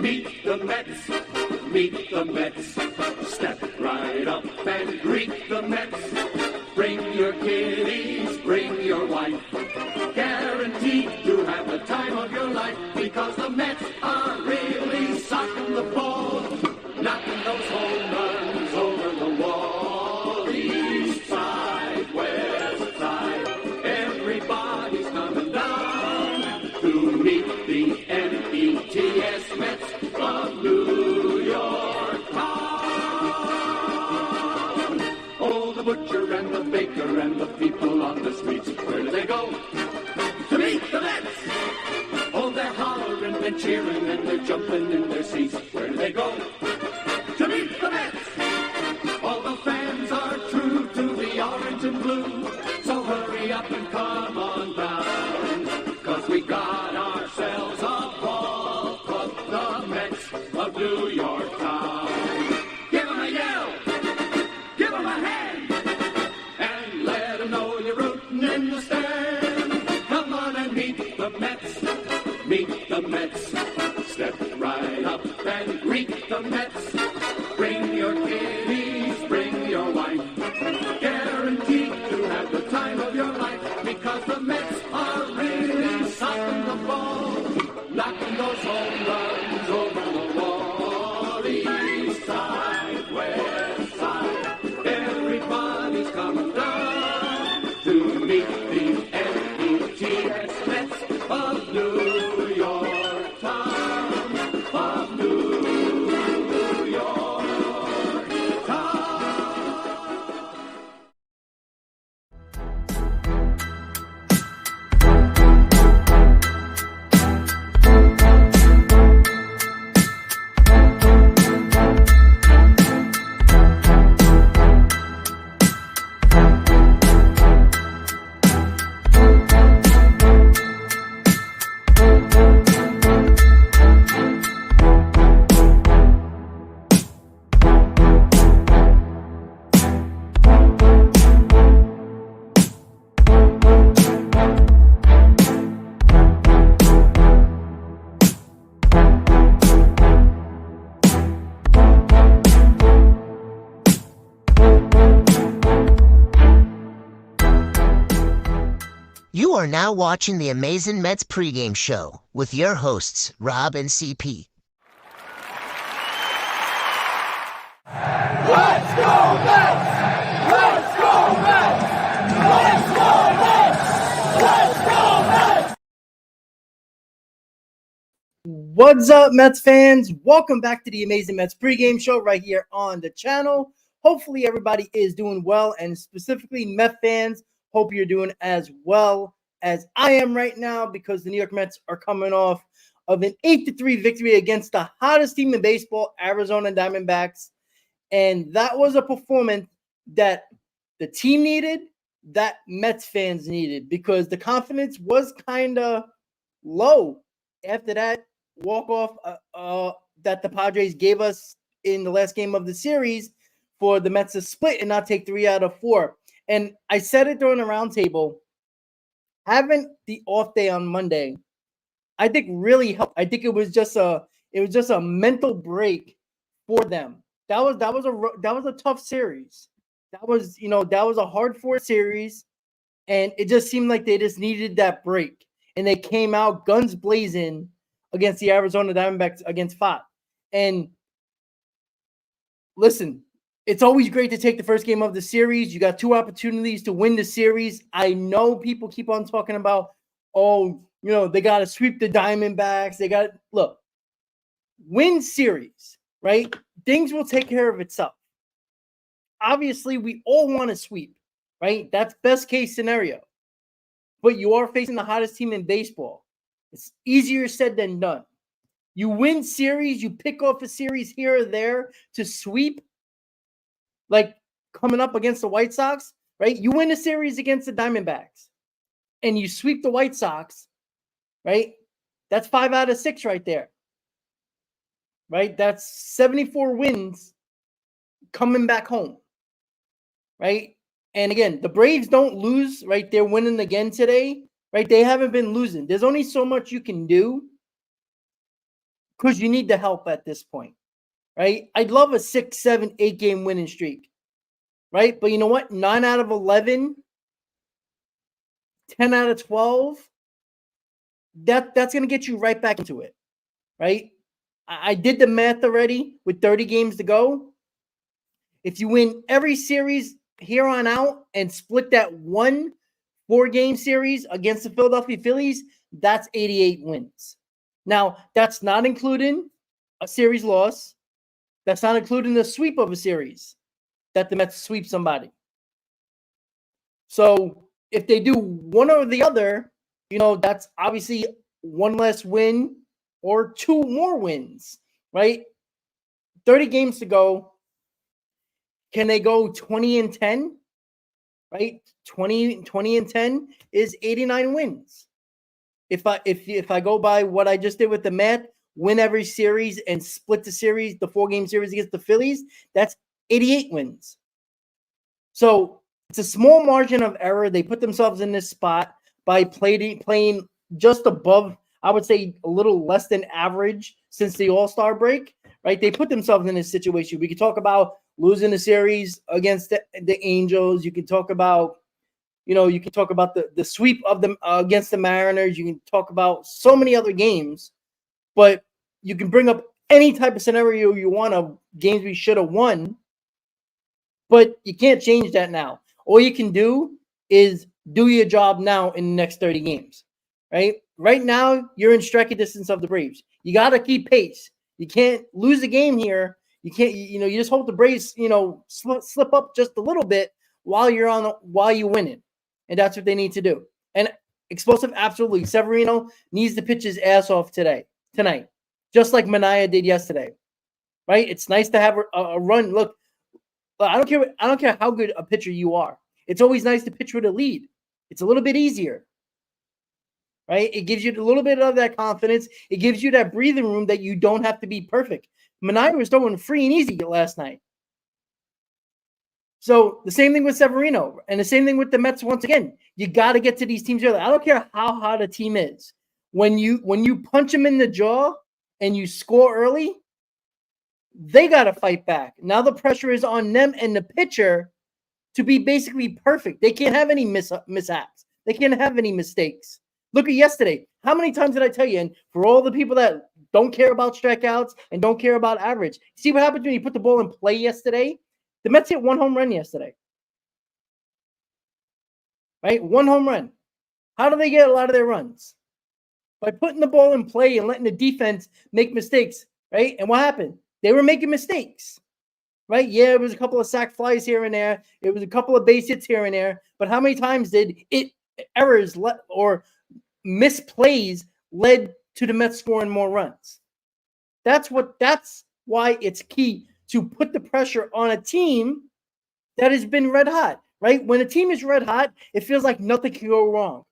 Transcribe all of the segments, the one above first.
Meet the Mets, meet the Mets. Step right up and greet the Mets. Bring your kiddies, bring your wife. Guaranteed to have the time of your life, because the Mets are really socking the ball, knocking those home runs over the wall. East side, west side, everybody's coming down to meet the Mets of New York town. Oh, the butcher and the baker and the people on the streets, where do they go? To meet the Mets. Oh, they're hollering and cheering and they're jumping in their seats. Where do they go? To meet the Mets. All the fans are true to the orange and blue, so hurry up and come on down, 'cause we got ourselves a ball club, the Mets of New York town. Give 'em a yell, give 'em a hand, and let 'em know you're rooting in the stand. Come on and meet the Mets, meet the Mets. Step right up and greet the Mets. Bring your kiddies, bring your wife. Guaranteed to have the time of your life, because the Mets are really socking the ball, knocking those home runs over the wall. East side, west side, everybody's coming down to meet the Mets of New York town, of New York town. You are now watching the Amazing Mets Pregame Show with your hosts, Rob and CP. Let's go Mets! Let's go Mets! Let's go Mets! Let's go Mets! What's up, Mets fans? Welcome back to the Amazing Mets Pregame Show right here on the channel. Hopefully everybody is doing well, and specifically Mets fans, hope you're doing as well as I am right now, because the New York Mets are coming off of an 8-3 victory against the hottest team in baseball, Arizona DiamondBacks. And that was a performance that the team needed, that Mets fans needed, because the confidence was kind of low after that walk-off that the Padres gave us in the last game of the series for the Mets to split and not take 3 out of 4. And I said it during the roundtable, having the off day on Monday, I think really helped. I think it was just a mental break for them. That was a tough series. That was a hard-fought series, and it just seemed like they just needed that break. And they came out guns blazing against the Arizona Diamondbacks against 5. And listen, it's always great to take the first game of the series. You got 2 opportunities to win the series. I know people keep on talking about, they got to sweep the Diamondbacks. Look, win series, right? Things will take care of itself. Obviously, we all want to sweep, right? That's best case scenario. But you are facing the hottest team in baseball. It's easier said than done. You win series, you pick off a series here or there to sweep, like coming up against the White Sox, right? You win a series against the Diamondbacks and you sweep the White Sox, right? That's 5 out of 6 right there, right? That's 74 wins coming back home, right? And again, the Braves don't lose, right? They're winning again today, right? They haven't been losing. There's only so much you can do. because you need the help at this point, right? I'd love a 6, 7, 8 game winning streak, right? But you know what? 9 out of 11, 10 out of 12, that's going to get you right back into it, right? I did the math already with 30 games to go. If you win every series here on out and split that 1 4-game series against the Philadelphia Phillies, that's 88 wins. Now, that's not including a series loss. That's not including the sweep of a series that the Mets sweep somebody. So if they do one or the other, that's obviously 1 less win or 2 more wins, right? 30 games to go. Can they go 20-10? Right? 20-10 is 89 wins. If I go by what I just did with the math, win every series and split the 4-game series against the Phillies, that's 88 wins. So it's a small margin of error. They put themselves in this spot by playing just above, I would say a little less than average since the All-Star break, right? They put themselves in this situation. We could talk about losing the series against the Angels. You can talk about, the sweep of them against the Mariners. You can talk about so many other games, but you can bring up any type of scenario you want of games we should have won, but you can't change that now. All you can do is do your job now in the next 30 games, right? Right now, you're in striking distance of the Braves. You got to keep pace. You can't lose the game here. You can't, you just hope the Braves, slip up just a little bit while you win it. And that's what they need to do. And explosive, absolutely. Severino needs to pitch his ass off tonight, just like Manaea did yesterday, right? It's nice to have a run. Look, I don't care how good a pitcher you are. It's always nice to pitch with a lead. It's a little bit easier, right? It gives you a little bit of that confidence. It gives you that breathing room that you don't have to be perfect. Manaea was throwing free and easy last night. So the same thing with Severino and the same thing with the Mets. Once again, you got to get to these teams early. I don't care how hot a team is. When you punch them in the jaw and you score early, they got to fight back. Now the pressure is on them and the pitcher to be basically perfect. They can't have any mishaps. They can't have any mistakes. Look at yesterday. How many times did I tell you? And for all the people that don't care about strikeouts and don't care about average, see what happens when you put the ball in play yesterday? The Mets hit 1 home run yesterday. Right? 1 home run. How do they get a lot of their runs? By putting the ball in play and letting the defense make mistakes. Right? And what happened? They were making mistakes. Right? Yeah, it was a couple of sack flies here and there. It was a couple of base hits here and there. But how many times did errors or misplays led to the Mets scoring more runs? That's why it's key to put the pressure on a team that has been red hot, right? When a team is red hot, it feels like nothing can go wrong.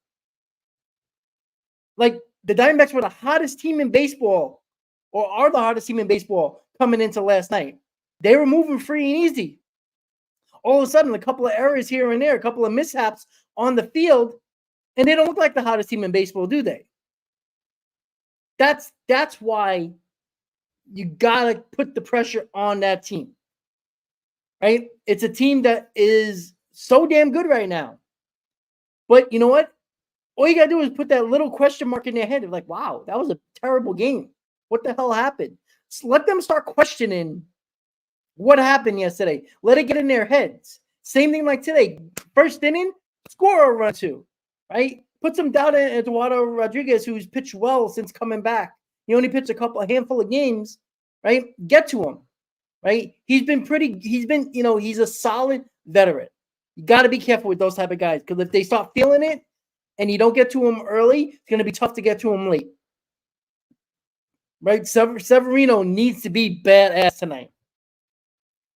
Like the Diamondbacks were the hottest team in baseball, or are the hottest team in baseball coming into last night. They were moving free and easy. All of a sudden, a couple of errors here and there, a couple of mishaps on the field, and they don't look like the hottest team in baseball, do they? That's why you got to put the pressure on that team, right? It's a team that is so damn good right now. But you know what? All you got to do is put that little question mark in their head of like, wow, that was a terrible game. What the hell happened? So let them start questioning what happened yesterday. Let it get in their heads. Same thing like today. First inning, score a run two, right? Put some doubt in Eduardo Rodriguez, who's pitched well since coming back. He only pitched a handful of games, right? Get to him, right? He's a solid veteran. You got to be careful with those type of guys because if they start feeling it and you don't get to them early, it's going to be tough to get to them late, right? Severino needs to be badass tonight.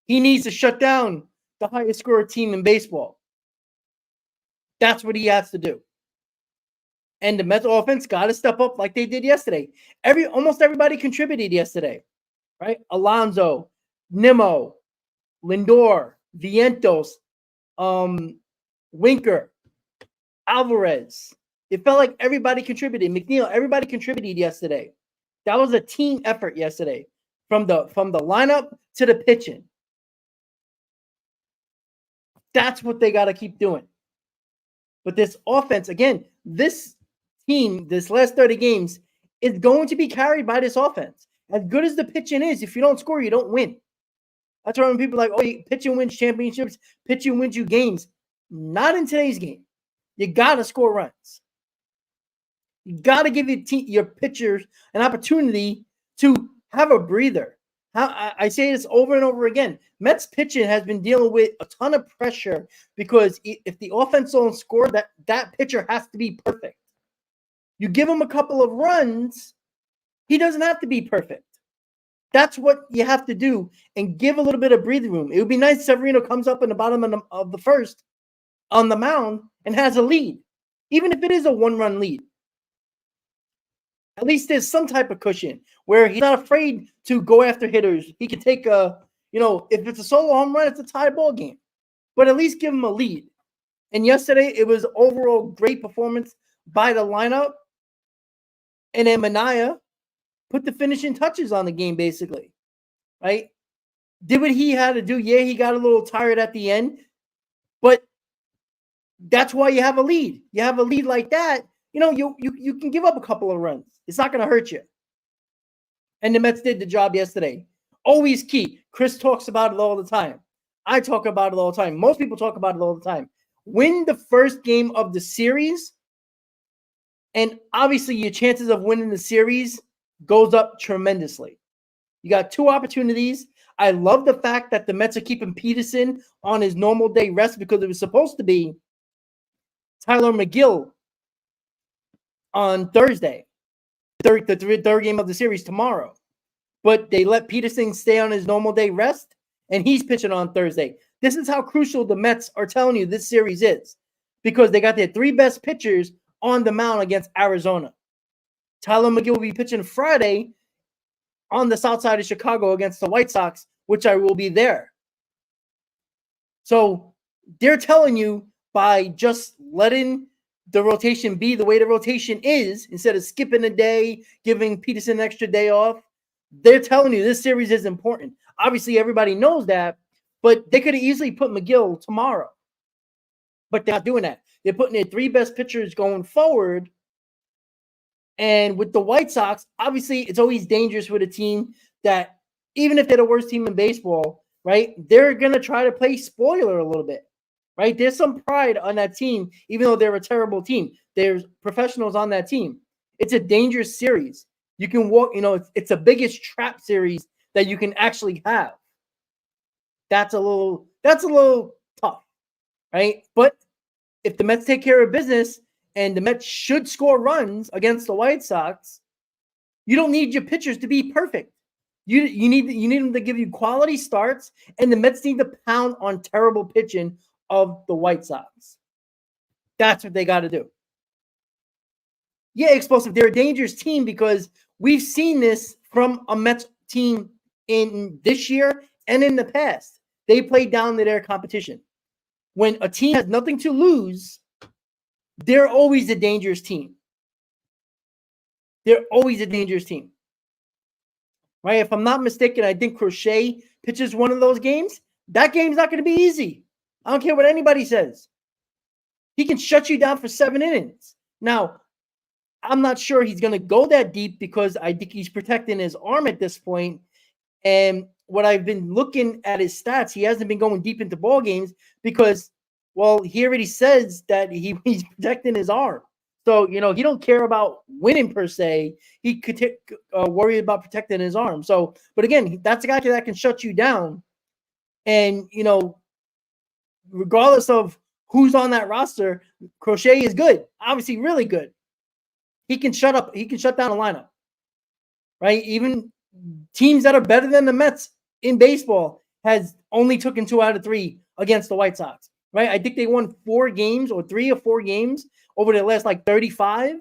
He needs to shut down the highest scorer team in baseball. That's what he has to do. And the Mets offense got to step up like they did yesterday. Almost everybody contributed yesterday, right? Alonso, Nimmo, Lindor, Vientos, Winker, Alvarez. It felt like everybody contributed. McNeil, everybody contributed yesterday. That was a team effort yesterday, from the lineup to the pitching. That's what they got to keep doing. But this offense, again, this team, this last 30 games, is going to be carried by this offense. As good as the pitching is, if you don't score, you don't win. That's why when people are like, oh, pitching wins championships, pitching wins you games. Not in today's game. You got to score runs. You got to give your pitchers an opportunity to have a breather. I say this over and over again. Mets pitching has been dealing with a ton of pressure because if the offense don't score, that pitcher has to be perfect. You give him a couple of runs, he doesn't have to be perfect. That's what you have to do, and give a little bit of breathing room. It would be nice if Severino comes up in the bottom of the first on the mound and has a lead, even if it is a one-run lead. At least there's some type of cushion where he's not afraid to go after hitters. He can take if it's a solo home run, it's a tie ball game. But at least give him a lead. And yesterday, it was overall great performance by the lineup. And then Manaea put the finishing touches on the game, basically. Right? Did what he had to do. Yeah, he got a little tired at the end. But that's why you have a lead. You have a lead like that, you can give up a couple of runs. It's not going to hurt you. And the Mets did the job yesterday. Always key. Chris talks about it all the time. I talk about it all the time. Most people talk about it all the time. Win the first game of the series, and obviously your chances of winning the series goes up tremendously. You got 2 opportunities. I love the fact that the Mets are keeping Peterson on his normal day rest because it was supposed to be Tyler McGill on Thursday, the third game of the series tomorrow. But they let Peterson stay on his normal day rest, and he's pitching on Thursday. This is how crucial the Mets are telling you this series is, because they got their 3 best pitchers on the mound against Arizona. Tyler McGill will be pitching Friday on the south side of Chicago against the White Sox, which I will be there. So they're telling you, by just letting the rotation be the way the rotation is, instead of skipping a day, giving Peterson an extra day off, they're telling you this series is important. Obviously, everybody knows that, but they could have easily put McGill tomorrow. But they're not doing that. They're putting their 3 best pitchers going forward. And with the White Sox, obviously, it's always dangerous with a team that, even if they're the worst team in baseball, right, they're going to try to play spoiler a little bit. Right? There's some pride on that team, even though they're a terrible team. There's professionals on that team. It's a dangerous series. You can walk, it's the biggest trap series that you can actually have. That's a little tough, right? But if the Mets take care of business, and the Mets should score runs against the White Sox, you don't need your pitchers to be perfect. You need them to give you quality starts, and the Mets need to pound on terrible pitching of the White Sox. That's what they got to do. Yeah, explosive. They're a dangerous team because we've seen this from a Mets team in this year and in the past. They play down to their competition. When a team has nothing to lose, they're always a dangerous team. They're always a dangerous team. Right? If I'm not mistaken, I think Crochet pitches one of those games. That game's not going to be easy. I don't care what anybody says. He can shut you down for 7 innings. Now, I'm not sure he's going to go that deep because I think he's protecting his arm at this point. And what I've been looking at his stats, he hasn't been going deep into ball games because, well, he already says that he's protecting his arm. So, he don't care about winning per se. He could worry about protecting his arm. So, but again, that's a guy that can shut you down. And, regardless of who's on that roster, Crochet is good. Obviously, really good. He can shut down a lineup. Right? Even teams that are better than the Mets in baseball has only taken 2 out of 3 against the White Sox. Right? I think they won 4 games or 3 or 4 games over the last 35.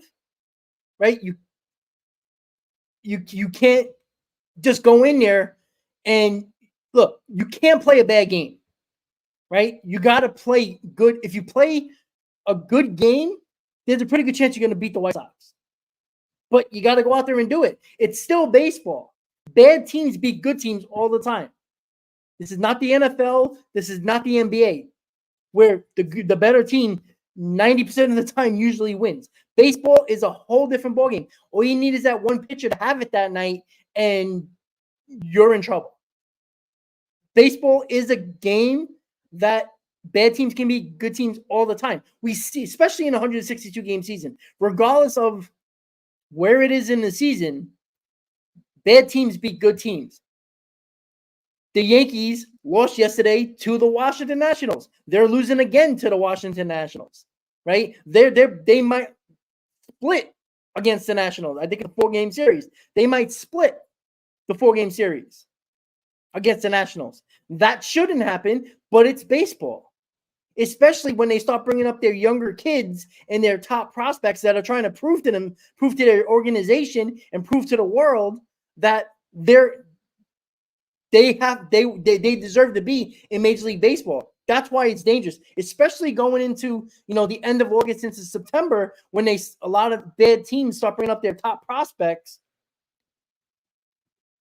Right? You can't just go in there and look, you can't play a bad game. Right? You got to play good. If you play a good game, there's a pretty good chance you're going to beat the White Sox. But you got to go out there and do it. It's still baseball. Bad teams beat good teams all the time. This is not the NFL. This is not the NBA, where the better team 90% of the time usually wins. Baseball is a whole different ballgame. All you need is that one pitcher to have it that night, and you're in trouble. Baseball is a game that bad teams can beat good teams all the time. We see, especially in a 162-game season, regardless of where it is in the season, bad teams beat good teams. The Yankees lost yesterday to the Washington Nationals. They're losing again to the Washington Nationals, right? They might split against the Nationals. I think it's a 4-game series. They might split the 4-game series against the Nationals. That shouldn't happen, but it's baseball, especially when they start bringing up their younger kids and their top prospects that are trying to prove to their organization and prove to the world that they deserve to be in Major League Baseball. That's why it's dangerous, especially going into the end of August into September, when a lot of bad teams start bringing up their top prospects.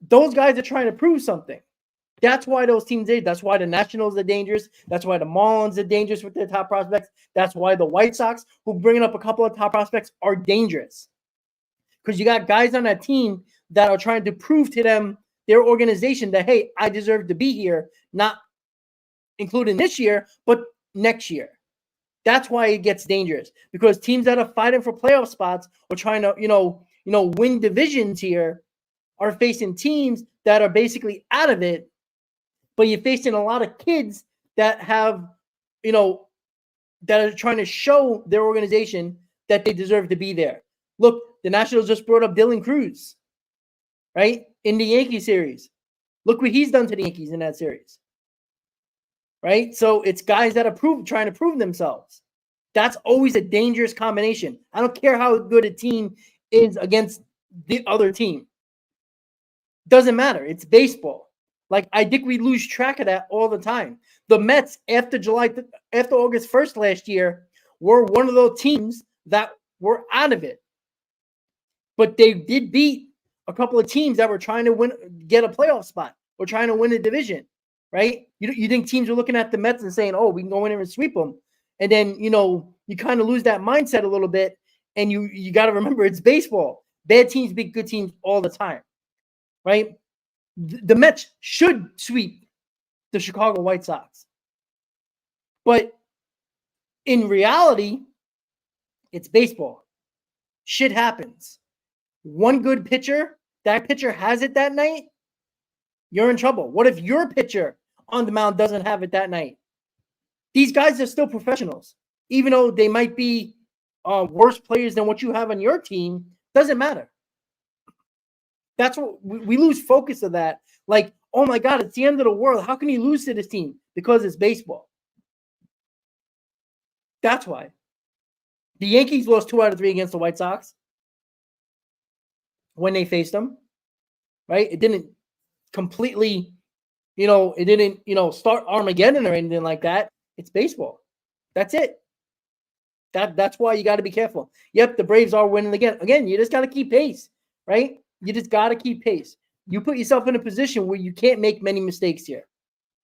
Those guys are trying to prove something. That's why those teams are. That's why the Nationals are dangerous. That's why the Marlins are dangerous with their top prospects. That's why the White Sox, who bringing up a couple of top prospects, are dangerous. Because you got guys on that team that are trying to prove to their organization that, hey, I deserve to be here, not including this year, but next year. That's why it gets dangerous, because teams that are fighting for playoff spots or trying to, win divisions here are facing teams that are basically out of it, but you're facing a lot of kids that have, that are trying to show their organization that they deserve to be there. Look, the Nationals just brought up Dylan Cruz, right? In the Yankee series. Look what he's done to the Yankees in that series. Right? So it's guys that are trying to prove themselves. That's always a dangerous combination. I don't care how good a team is against the other team. Doesn't matter. It's baseball. Like, I think we lose track of that all the time. The Mets, after August 1st last year, were one of those teams that were out of it. But they did beat a couple of teams that were trying to get a playoff spot or trying to win a division, right? You think teams are looking at the Mets and saying, oh, we can go in there and sweep them. And then, you kind of lose that mindset a little bit, and you got to remember it's baseball. Bad teams beat good teams all the time, right? The Mets should sweep the Chicago White Sox. But in reality, it's baseball. Shit happens. One good pitcher, that pitcher has it that night, you're in trouble. What if your pitcher on the mound doesn't have it that night? These guys are still professionals. Even though they might be worse players than what you have on your team, doesn't matter. That's what we lose focus of that. Like, oh my God, it's the end of the world. How can you lose to this team? Because it's baseball. That's why. The Yankees lost 2 out of 3 against the White Sox when they faced them, right? It didn't completely, it didn't, start Armageddon or anything like that. It's baseball. That's it. That's why you got to be careful. Yep, the Braves are winning again. Again, you just got to keep pace, right? You just got to keep pace. You put yourself in a position where you can't make many mistakes here.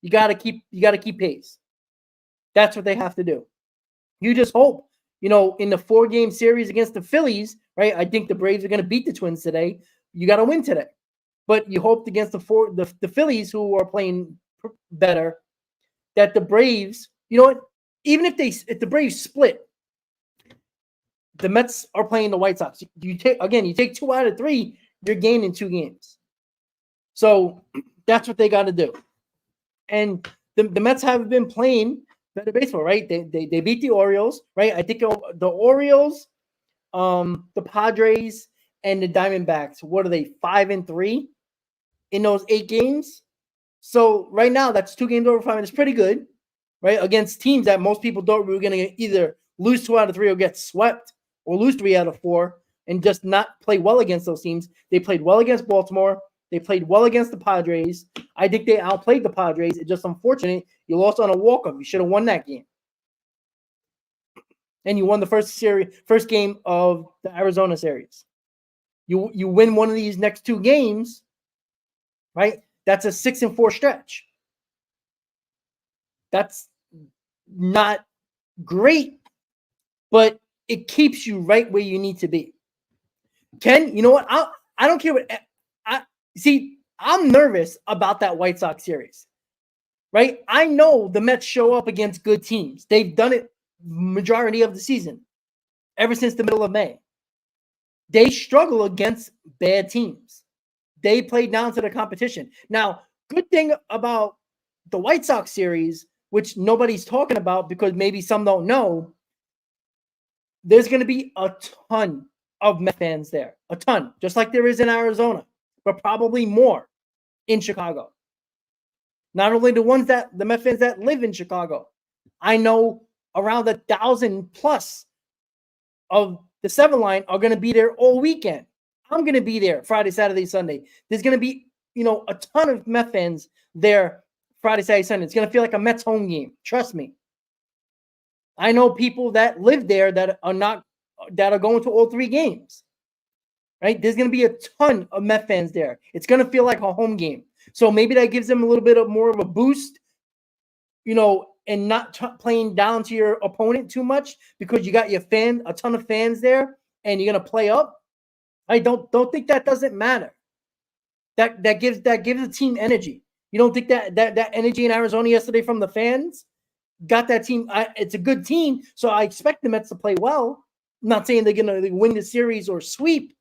You got to keep pace. That's what they have to do. You just hope, in the 4-game series against the Phillies, right? I think the Braves are going to beat the Twins today. You got to win today. But you hoped against the Phillies, who are playing better, that the Braves, even if the Braves split, the Mets are playing the White Sox. You take 2 out of 3, you're gaining 2 games. So that's what they got to do. And the Mets have been playing better baseball, right? They beat the Orioles, right? I think the Orioles, the Padres, and the Diamondbacks, what are they, 5-3 in those 8 games? So right now, that's 2 games over 5. It's pretty good, right? Against teams that most people thought we were going to either lose 2 out of 3 or get swept, or lose 3 out of 4 and just not play well against those teams. They played well against Baltimore. They played well against the Padres. I think they outplayed the Padres. It's just unfortunate you lost on a walk-off. You should have won that game. And you won the first game of the Arizona series. You win one of these next 2 games, right? That's a 6-4 stretch. That's not great, but it keeps you right where you need to be. Ken, you know what? I don't care what I see. I'm nervous about that White Sox series, right? I know the Mets show up against good teams. They've done it majority of the season, ever since the middle of May. They struggle against bad teams. They play down to the competition. Now, good thing about the White Sox series, which nobody's talking about because maybe some don't know, there's going to be a ton of Met fans there. A ton, just like there is in Arizona, but probably more in Chicago. Not only the Met fans that live in Chicago. I know around 1,000 plus of the 7 line are going to be there all weekend. I'm going to be there Friday, Saturday, Sunday. There's going to be, a ton of Met fans there Friday, Saturday, Sunday. It's going to feel like a Mets home game. Trust me. I know people that live there that are going to all 3 games. Right? There's going to be a ton of Met fans there. It's going to feel like a home game. So maybe that gives them a little bit of more of a boost, and not playing down to your opponent too much because you got a ton of fans there, and you're going to play up. I don't think that doesn't matter. That gives the team energy. You don't think that energy in Arizona yesterday from the fans got that team? It's a good team, so I expect the Mets to play well. I'm not saying they're going to win the series or sweep,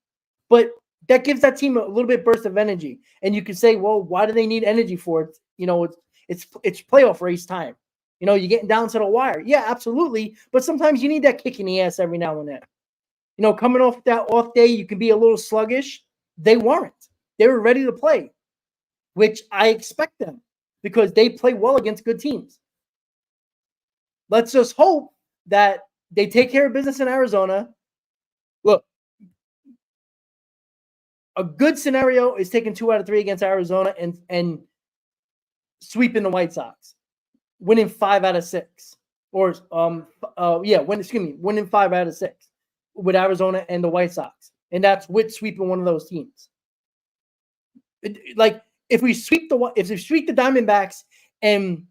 but that gives that team a little bit burst of energy. And you can say, well, why do they need energy for it? It's playoff race time. You're getting down to the wire. Yeah, absolutely. But sometimes you need that kick in the ass every now and then. Coming off that off day, you can be a little sluggish. They weren't. They were ready to play, which I expect them because they play well against good teams. Let's just hope that they take care of business in Arizona. Look, a good scenario is taking 2 out of 3 against Arizona and sweeping the White Sox, winning 5 out of 6, or winning 5 out of 6 with Arizona and the White Sox, and that's with sweeping one of those teams. If we sweep the Diamondbacks and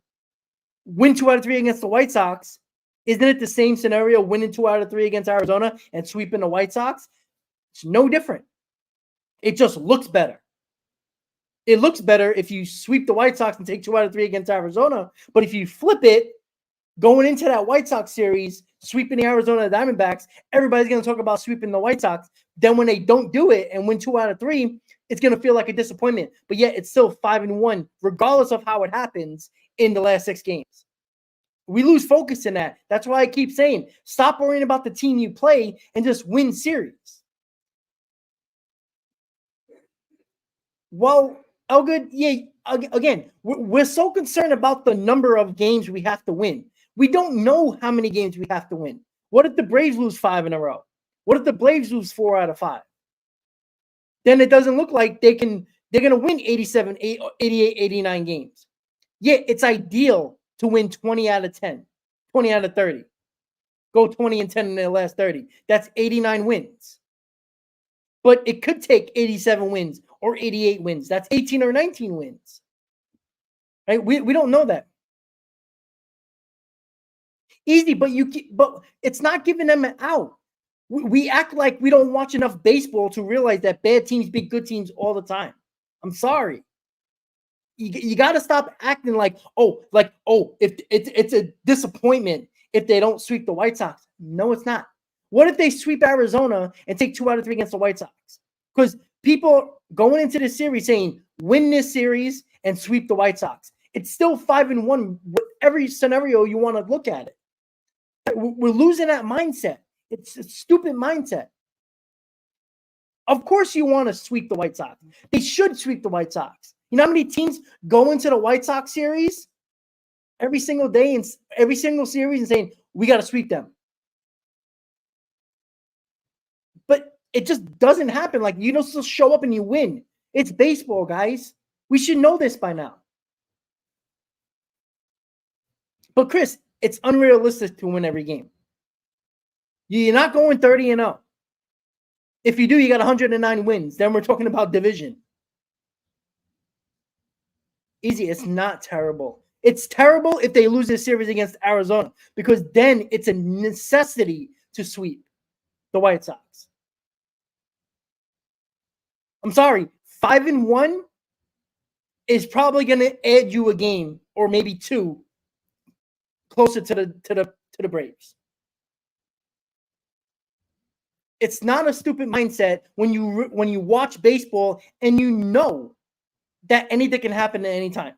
win 2 out of 3 against the White Sox, isn't it the same scenario? Winning 2 out of 3 against Arizona and sweeping the White Sox? It's no different. It just looks better. It looks better if you sweep the White Sox and take 2 out of 3 against Arizona. But if you flip it, going into that White Sox series, sweeping the Arizona Diamondbacks, everybody's going to talk about sweeping the White Sox. Then when they don't do it and win 2 out of 3, it's going to feel like a disappointment. But yet it's still 5-1, regardless of how it happens in the last 6 games. We lose focus in that. That's why I keep saying, stop worrying about the team you play and just win series. Well, Elgood, yeah, again, we're so concerned about the number of games we have to win. We don't know how many games we have to win. What if the Braves lose 5 in a row? What if the Braves lose 4 out of 5? Then it doesn't look like they're going to win 87, 88, 89 games. Yeah, it's ideal to win 20 out of 10, 20 out of 30. Go 20-10 in their last 30. That's 89 wins. But it could take 87 wins or 88 wins. That's 18 or 19 wins. Right? We don't know that. Easy, but it's not giving them an out. We act like we don't watch enough baseball to realize that bad teams beat good teams all the time. I'm sorry. You got to stop acting like if it's a disappointment if they don't sweep the White Sox. No, it's not. What if they sweep Arizona and take 2 out of 3 against the White Sox? Because people going into the series saying win this series and sweep the White Sox. It's still 5-1. Every scenario you want to look at it. We're losing that mindset. It's a stupid mindset. Of course you want to sweep the White Sox. They should sweep the White Sox. You know how many teams go into the White Sox series every single day and every single series and saying, we got to sweep them. But it just doesn't happen. Like, you don't still show up and you win. It's baseball, guys. We should know this by now. But Chris, it's unrealistic to win every game. You're not going 30-0. If you do, you got 109 wins. Then we're talking about division. Easy. It's not terrible. It's terrible if they lose this series against Arizona, because then it's a necessity to sweep the White Sox. I'm sorry, 5-1 is probably going to add you a game or maybe two closer to the Braves. It's not a stupid mindset when you watch baseball and you know that anything can happen at any time.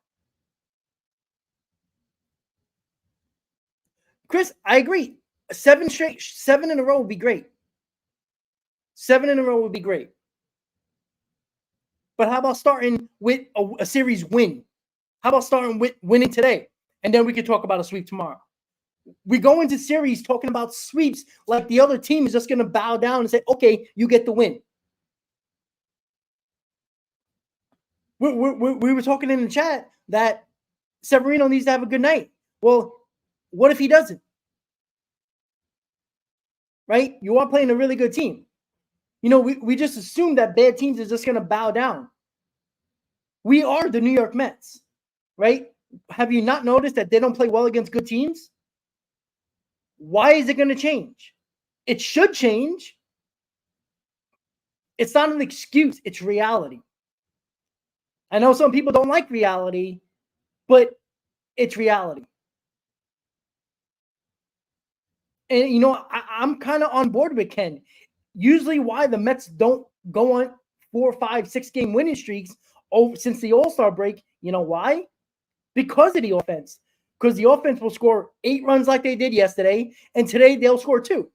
Chris, I agree. 7 in a row would be great. 7 in a row would be great. But how about starting with a series win? How about starting with winning today? And then we can talk about a sweep tomorrow. We go into series talking about sweeps like the other team is just going to bow down and say, okay, you get the win. We were talking in the chat that Severino needs to have a good night. Well, what if he doesn't? Right? You are playing a really good team. You know, we just assume that bad teams are just going to bow down. We are the New York Mets, right? Have you not noticed that they don't play well against good teams? Why is it going to change? It should change. It's not an excuse. It's reality. I know some people don't like reality, but it's reality. And, you know, I'm kind of on board with Ken. Usually why the Mets don't go on 4, 5, 6 game winning streaks since the All-Star break, you know why? Because of the offense. Because the offense will score 8 runs like they did yesterday, and today they'll score 2.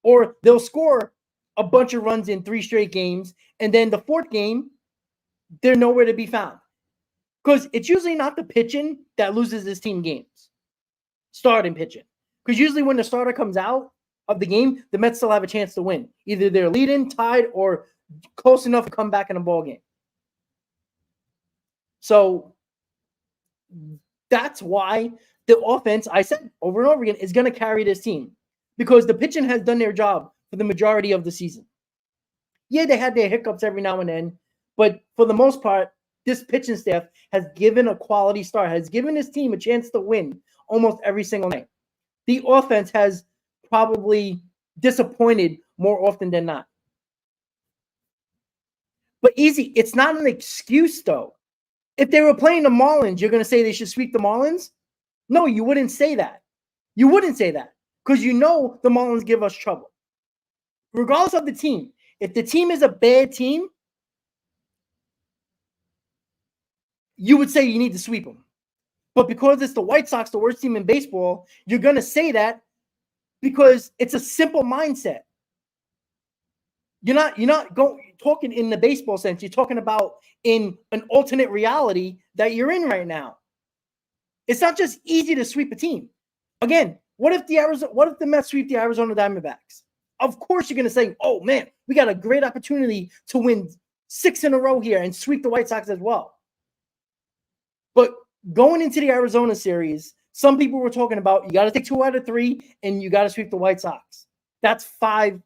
Or they'll score a bunch of runs in 3 straight games, and then the 4th game, they're nowhere to be found. Because it's usually not the pitching that loses this team games. Starting pitching. Because usually when the starter comes out of the game, the Mets still have a chance to win. Either they're leading, tied, or close enough to come back in a ball game. So that's why the offense, I said over and over again, is going to carry this team. Because the pitching has done their job for the majority of the season. Yeah, they had their hiccups every now and then. But for the most part, this pitching staff has given a quality start, has given this team a chance to win almost every single night. The offense has probably disappointed more often than not. But easy, it's not an excuse, though. If they were playing the Marlins, you're going to say they should sweep the Marlins? No, you wouldn't say that. You wouldn't say that because you know the Marlins give us trouble. Regardless of the team, if the team is a bad team, you would say you need to sweep them. But because it's the White Sox, the worst team in baseball, you're going to say that because it's a simple mindset. You're not talking in the baseball sense. You're talking about in an alternate reality that you're in right now. It's not just easy to sweep a team. Again, what if the Mets sweep the Arizona Diamondbacks? Of course you're going to say, "Oh man, we got a great opportunity to win 6 in a row here and sweep the White Sox as well." But going into the Arizona series, some people were talking about you got to take 2 out of 3 and you got to sweep the White Sox. That's 5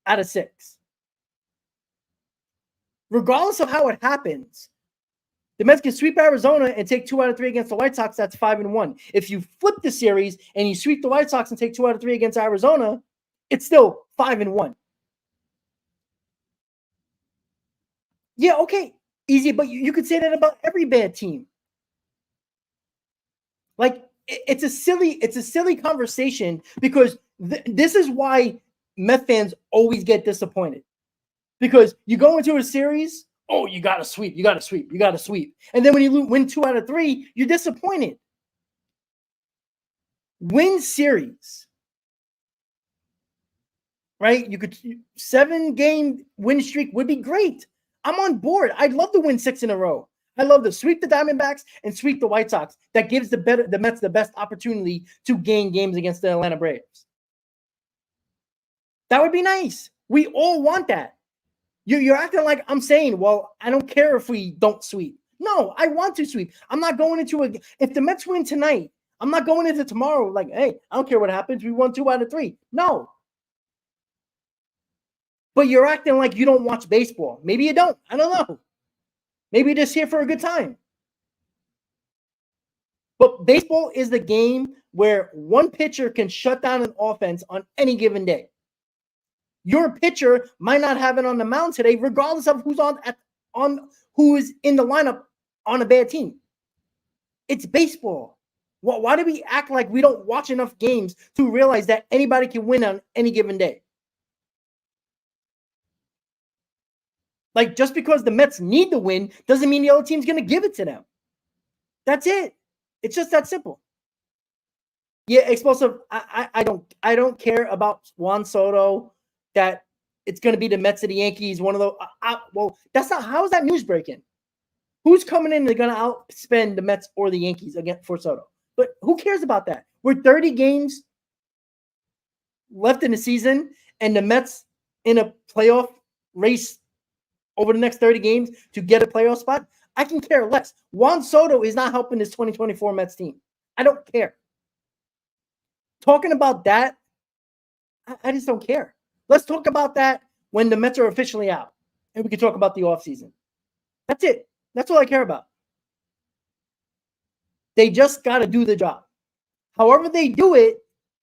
out of 6. Regardless of how it happens, the Mets can sweep Arizona and take 2 out of 3 against the White Sox. That's 5-1. If you flip the series and you sweep the White Sox and take 2 out of 3 against Arizona, it's still 5-1. Yeah, okay, easy, but you could say that about every bad team. Like it's a silly conversation because this is why Mets fans always get disappointed. Because you go into a series, oh, you got to sweep. And then when you win 2 out of 3, you're disappointed. Win series. Right? 7-game win streak would be great. I'm on board. I'd love to win 6 in a row. I love to sweep the Diamondbacks and sweep the White Sox. That gives the Mets the best opportunity to gain games against the Atlanta Braves. That would be nice. We all want that. You're acting like I'm saying, well, I don't care if we don't sweep. No, I want to sweep. I'm not going into if the Mets win tonight, I'm not going into tomorrow like, hey, I don't care what happens. We won 2 out of 3. No. but you're acting like you don't watch baseball. Maybe you don't. I don't know. Maybe you're just here for a good time. But baseball is the game where one pitcher can shut down an offense on any given day. Your pitcher might not have it on the mound today, regardless of who's on who is in the lineup on a bad team. It's baseball. Why do we act like we don't watch enough games to realize that anybody can win on any given day? Like, just because the Mets need to win doesn't mean the other team's going to give it to them. That's it. It's just that simple. Yeah, explosive. I don't care about Juan Soto, that it's going to be the Mets or the Yankees. One of those. Well, that's not. How is that news breaking? Who's coming in and going to outspend the Mets or the Yankees again for Soto? But who cares about that? We're 30 games left in the season, and the Mets in a playoff race over the next 30 games to get a playoff spot. I can care less. Juan Soto is not helping this 2024 Mets team. I don't care. Talking about that, I just don't care. Let's talk about that when the Mets are officially out, and we can talk about the offseason. That's it. That's all I care about. They just got to do the job. However they do it,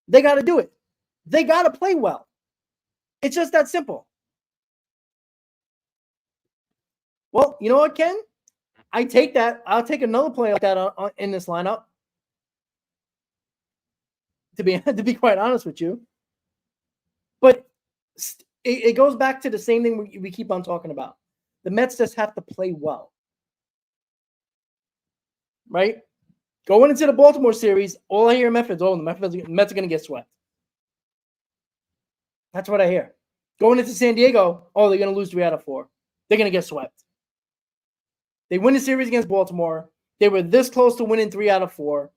they got to do it. They got to play well. It's just that simple. Well, you know what, Ken? I take that. I'll take another play like that in this lineup. To be quite honest with you. But it goes back to the same thing we keep on talking about. The Mets just have to play well. Right? Going into the Baltimore series, all I hear in Memphis, the Mets are going to get swept. That's what I hear. Going into San Diego, they're going to lose 3 out of 4. They're going to get swept. They win the series against Baltimore. They were this close to winning 3 out of 4.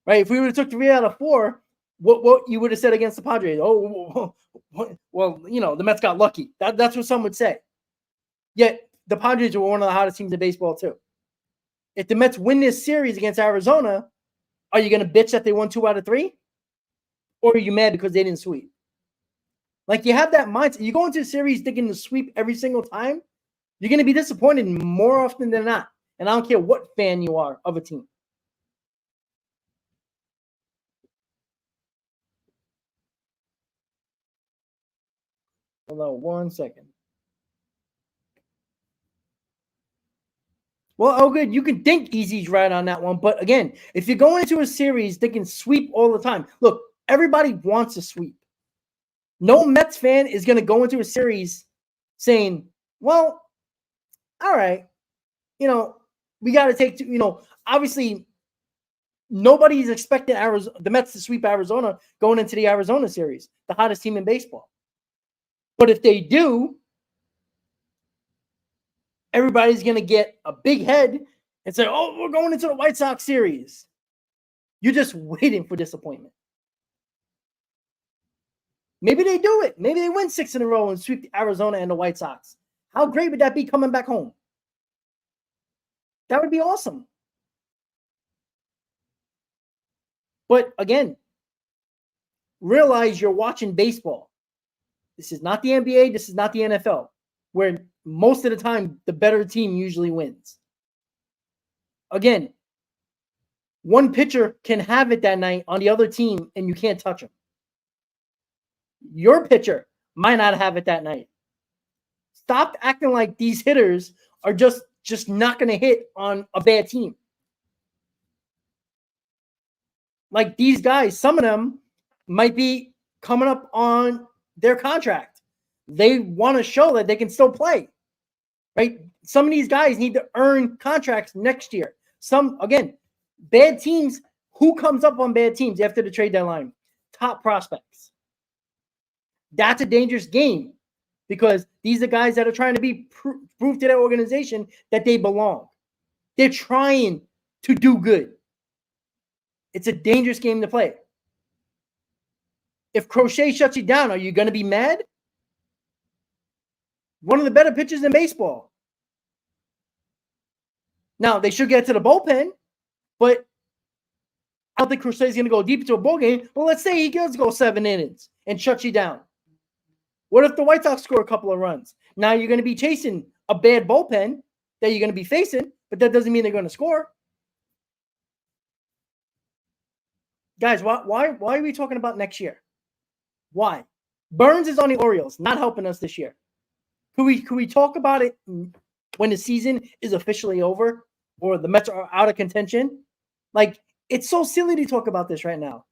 Right? If we would have took 3 out of 4, what you would have said against the Padres? Well, the Mets got lucky. That's what some would say. Yet the Padres were one of the hottest teams in baseball too. If the Mets win this series against Arizona, are you going to bitch that they won 2 out of 3? Or are you mad because they didn't sweep? Like, you have that mindset. You go into a series thinking to sweep every single time, you're going to be disappointed more often than not. And I don't care what fan you are of a team. Hold on 1 second. Well, good. You can think Easy's right on that one. But again, if you're going into a series thinking sweep all the time, look, everybody wants a sweep. No Mets fan is going to go into a series saying, well, all right, we got to take, obviously nobody's expecting the Mets to sweep Arizona going into the Arizona series, the hottest team in baseball. But if they do, everybody's going to get a big head and say, we're going into the White Sox series. You're just waiting for disappointment. Maybe they do it. Maybe they win 6 in a row and sweep Arizona and the White Sox. How great would that be coming back home? That would be awesome. But again, realize you're watching baseball. This is not the NBA. This is not the NFL, where most of the time the better team usually wins. Again, one pitcher can have it that night on the other team and you can't touch him. Your pitcher might not have it that night. Stop acting like these hitters are just not going to hit on a bad team. Like, these guys, some of them might be coming up on their contract. They want to show that they can still play, right? Some of these guys need to earn contracts next year. Again, bad teams, who comes up on bad teams after the trade deadline? Top prospects. That's a dangerous game because these are guys that are trying to be prove to their organization that they belong. They're trying to do good. It's a dangerous game to play. If Crochet shuts you down, are you going to be mad? One of the better pitchers in baseball. Now, they should get to the bullpen, but I don't think Crochet is going to go deep into a ball game. But let's say he does go 7 innings and shuts you down. What if the White Sox score a couple of runs? Now you're going to be chasing a bad bullpen that you're going to be facing, but that doesn't mean they're going to score. Guys, why are we talking about next year? Why? Burns is on the Orioles, not helping us this year. Could we talk about it when the season is officially over or the Mets are out of contention? Like, it's so silly to talk about this right now.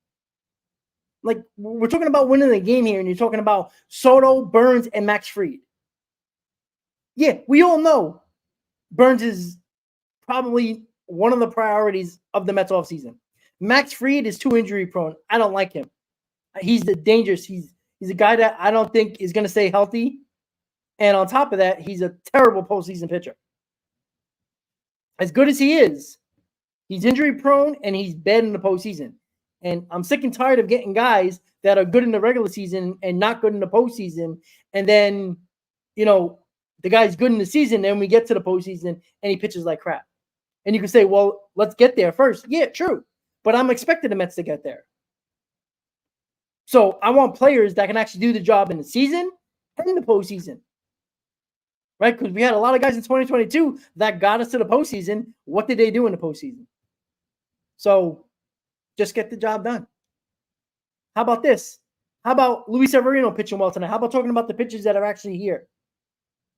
Like, we're talking about winning the game here, and you're talking about Soto, Burns, and Max Fried. Yeah, we all know Burns is probably one of the priorities of the Mets offseason. Max Fried is too injury prone. I don't like him. He's the dangerous. He's a guy that I don't think is going to stay healthy. And on top of that, he's a terrible postseason pitcher. As good as he is, he's injury prone and he's bad in the postseason. And I'm sick and tired of getting guys that are good in the regular season and not good in the postseason. And then, the guy's good in the season, and we get to the postseason and he pitches like crap. And you can say, well, let's get there first. Yeah, true. But I'm expecting the Mets to get there. So I want players that can actually do the job in the season and in the postseason. Right? Because we had a lot of guys in 2022 that got us to the postseason. What did they do in the postseason? So just get the job done. How about this? How about Luis Severino pitching well tonight? How about talking about the pitchers that are actually here?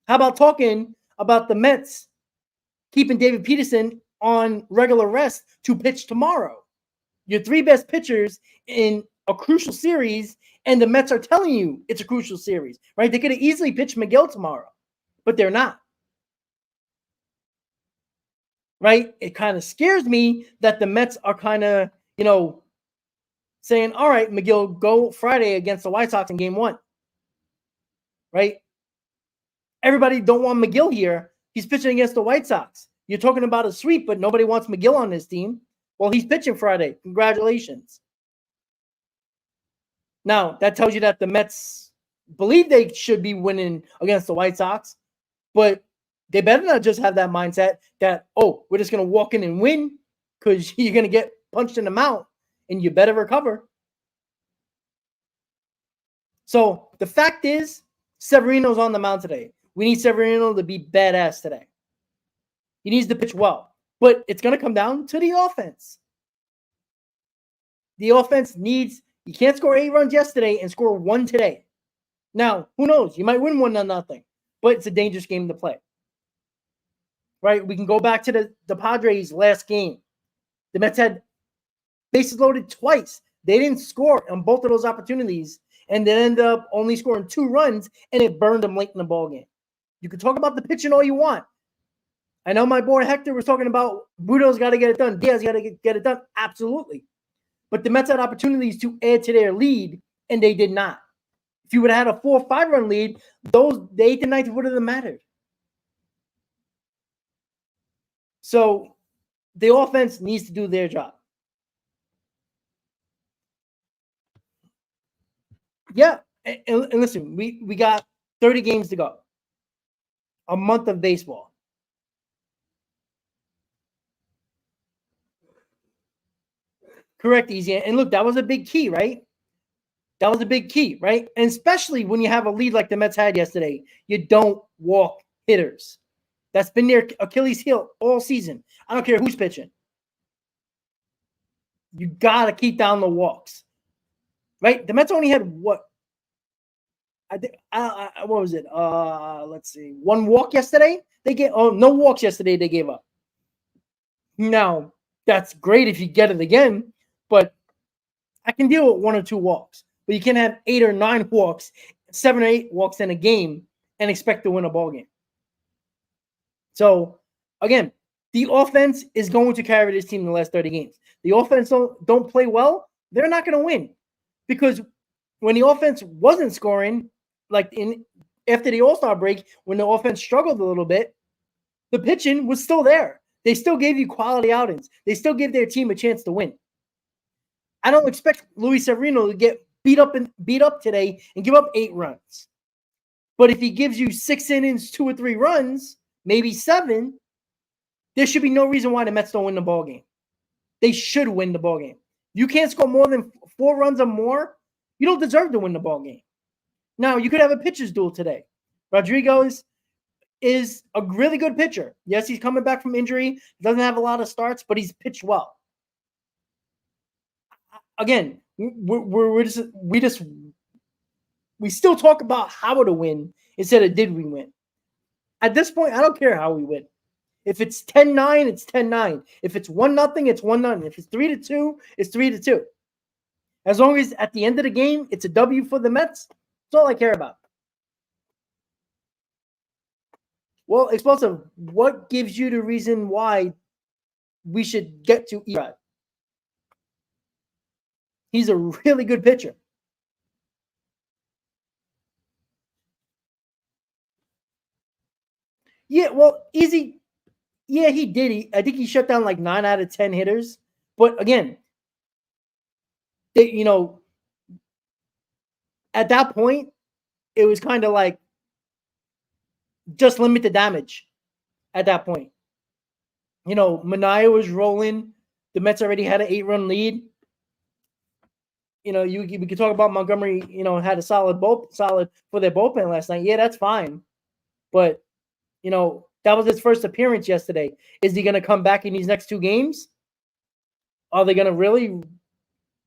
How about talking about the Mets keeping David Peterson on regular rest to pitch tomorrow? Your three best pitchers in a crucial series, and the Mets are telling you it's a crucial series, right? They could have easily pitched Miguel tomorrow, but they're not. Right? It kind of scares me that the Mets are kind of, saying, all right, Miguel, go Friday against the White Sox in game 1. Right? Everybody don't want McGill here. He's pitching against the White Sox. You're talking about a sweep, but nobody wants McGill on this team. Well, he's pitching Friday. Congratulations. Now, that tells you that the Mets believe they should be winning against the White Sox, but they better not just have that mindset that, we're just going to walk in and win because you're going to get punched in the mouth and you better recover. So the fact is, Severino's on the mound today. We need Severino to be badass today. He needs to pitch well, but it's going to come down to the offense. The offense needs, you can't score 8 runs yesterday and score 1 today. Now, who knows? You might win 1-0, but it's a dangerous game to play. Right? We can go back to the Padres last game. The Mets had bases loaded twice. They didn't score on both of those opportunities, and they ended up only scoring 2 runs, and it burned them late in the ballgame. You can talk about the pitching all you want. I know my boy Hector was talking about Budo's got to get it done. Diaz got to get it done. Absolutely. But the Mets had opportunities to add to their lead, and they did not. If you would have had a 4 or 5 run lead, the 8th and 9th would have mattered. So the offense needs to do their job. Yeah, and listen, we got 30 games to go. A month of baseball. Correct, Easy. And look, that was a big key, right? That was a big key, right? And especially when you have a lead like the Mets had yesterday, you don't walk hitters. That's been their Achilles heel all season. I don't care who's pitching. You got to keep down the walks, right? The Mets only had what? I think what was it? Let's see. 1 walk yesterday. No walks yesterday. They gave up. Now that's great if you get it again, but I can deal with 1 or 2 walks. But you can't have 8 or 9 walks, 7 or 8 walks in a game, and expect to win a ball game. So again, the offense is going to carry this team in the last 30 games. The offense don't play well, they're not going to win. Because when the offense wasn't scoring, like after the All-Star break, when the offense struggled a little bit, the pitching was still there. They still gave you quality outings. They still give their team a chance to win. I don't expect Luis Severino to get beat up today and give up 8 runs. But if he gives you 6 innings, 2 or 3 runs, maybe 7, there should be no reason why the Mets don't win the ball game. They should win the ball game. You can't score more than 4 runs or more, you don't deserve to win the ball game. Now, you could have a pitcher's duel today. Rodriguez is a really good pitcher. Yes, he's coming back from injury. Doesn't have a lot of starts, but he's pitched well. Again, we still talk about how to win instead of did we win. At this point, I don't care how we win. If it's 10-9, it's 10-9. If it's 1-0, it's 1-0. If it's 3-2, it's 3-2. As long as at the end of the game, it's a W for the Mets, that's all I care about. Well, Explosive, what gives you the reason why we should get to Erod? He's a really good pitcher. Yeah, well, easy. Yeah, he did. I think he shut down like 9 out of 10 hitters. But again, at that point, it was kind of like just limit the damage at that point. Manaea was rolling. The Mets already had an 8-run lead. We could talk about Montgomery, had a solid for their bullpen last night. Yeah, that's fine. But, that was his first appearance yesterday. Is he going to come back in these next 2 games? Are they going to really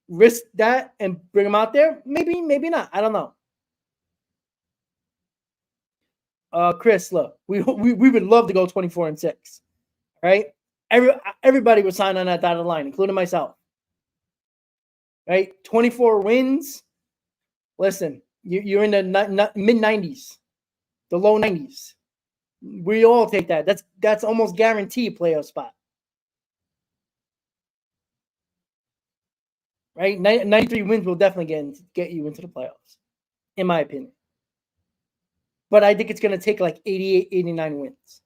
risk that and bring him out there? Maybe, maybe not. I don't know. Chris, look, we would love to go 24-6, right? Everybody would sign on that dotted line, including myself. Right? 24 wins. Listen, you're in the mid-90s, the low 90s. We all take that. That's almost guaranteed playoff spot. Right? 93 wins will definitely get you into the playoffs, in my opinion. But I think it's going to take like 88, 89 wins.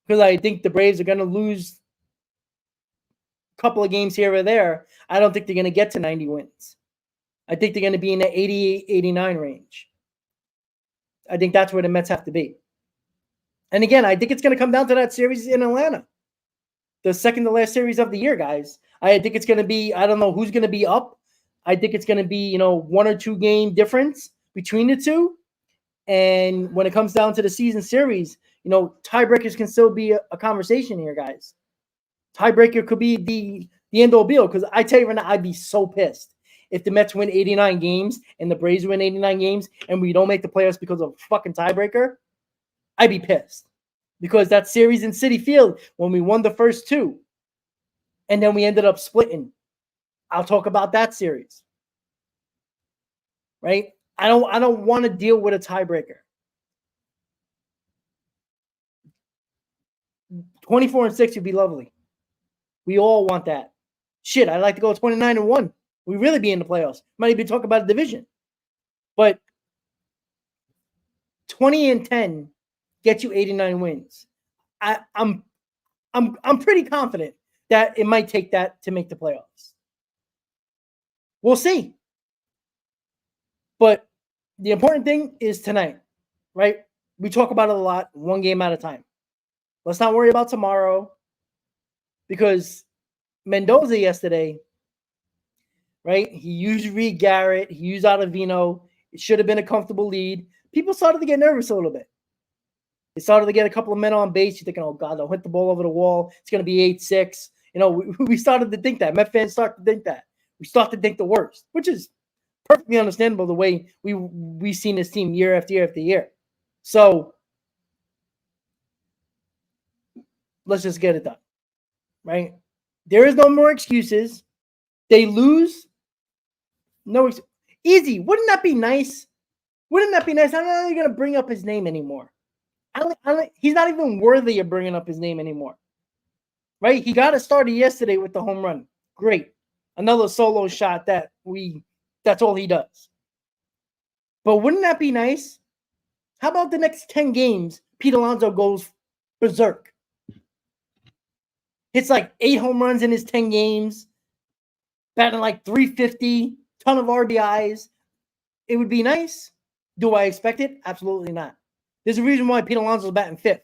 Because I think the Braves are going to lose a couple of games here or there. I don't think they're going to get to 90 wins. I think they're going to be in the 88, 89 range. I think that's where the Mets have to be. And again, I think it's going to come down to that series in Atlanta. The second to last series of the year, guys. I think it's going to be, I don't know who's going to be up. I think it's going to be, 1 or 2 game difference between the two. And when it comes down to the season series, tiebreakers can still be a conversation here, guys. Tiebreaker could be the end all be all, because I tell you right now, I'd be so pissed if the Mets win 89 games and the Braves win 89 games and we don't make the playoffs because of a fucking tiebreaker. I'd be pissed, because that series in Citi Field, when we won the first 2 and then we ended up splitting, I'll talk about that series. Right? I don't want to deal with a tiebreaker. 24-6 would be lovely. We all want that. Shit, I'd like to go 29-1. We really be in the playoffs. Might even talk about a division. But 20-10 gets you 89 wins. I'm pretty confident that it might take that to make the playoffs. We'll see. But the important thing is tonight, right? We talk about it a lot, 1 game at a time. Let's not worry about tomorrow, because Mendoza yesterday, right? He used Reed Garrett. He used Ottavino. It should have been a comfortable lead. People started to get nervous a little bit. They started to get a couple of men on base. You're thinking, oh, God, they'll hit the ball over the wall. It's going to be 8-6. We started to think that. Met fans start to think that. We start to think the worst, which is perfectly understandable the way we've seen this team year after year after year. So let's just get it done, right? There is no more excuses. They lose. No, easy. Wouldn't that be nice? Wouldn't that be nice? I'm not even going to bring up his name anymore. He's not even worthy of bringing up his name anymore, right? He got it started yesterday with the home run. Great. Another solo shot that's all he does. But wouldn't that be nice? How about the next 10 games, Pete Alonso goes berserk? Hits like 8 home runs in his 10 games, batting like 350, ton of RBIs. It would be nice. Do I expect it? Absolutely not. There's a reason why Pete Alonso's batting 5th.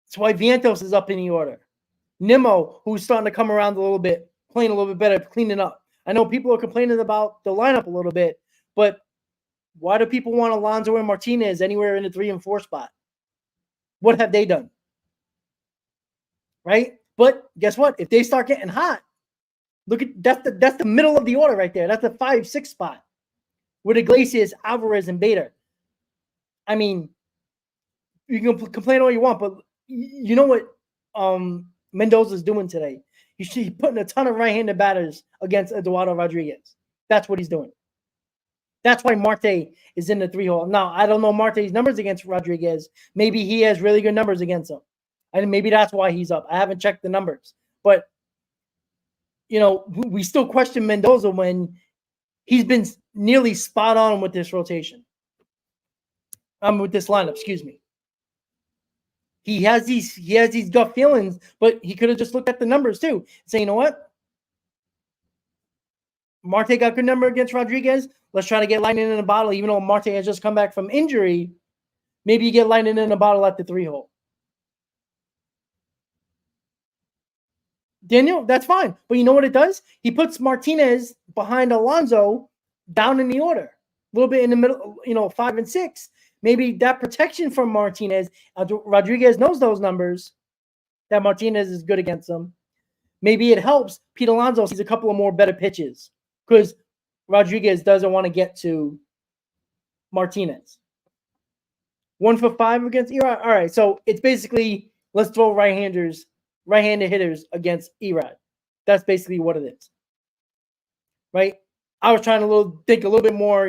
That's why Vientos is up in the order. Nimmo, who's starting to come around a little bit, playing a little bit better, cleaning up. I know people are complaining about the lineup a little bit, But why do people want Alonso and Martinez anywhere in the 3 and 4 spot? What have they done? Right? But guess what? If they start getting hot, look at that's the middle of the order right there. That's the 5-6 spot with Iglesias, Alvarez, and Bader. I mean, you can complain all you want, but you know what Mendoza's doing today? He's putting a ton of right-handed batters against Eduardo Rodriguez. That's what he's doing. That's why Marte is in the 3-hole. Now, I don't know Marte's numbers against Rodriguez. Maybe he has really good numbers against him. And maybe that's why he's up. I haven't checked the numbers. But, you know, we still question Mendoza when he's been nearly spot on with this rotation. With this lineup, excuse me. He has these gut feelings, but he could have just looked at the numbers too. Say, you know what? Marte got good number against Rodriguez. Let's try to get lightning in a bottle, even though Marte has just come back from injury. Maybe you get lightning in a bottle at the 3-hole. Daniel, that's fine. But you know what it does? He puts Martinez behind Alonso down in the order. A little bit in the middle, 5 and 6. Maybe that protection from Martinez, Rodriguez knows those numbers, that Martinez is good against them. Maybe it helps Pete Alonso sees a couple of more better pitches because Rodriguez doesn't want to get to Martinez. 1 for 5 against Erod. All right, so it's basically let's throw right-handed hitters against Erod. That's basically what it is, right? I was trying to think a little bit more,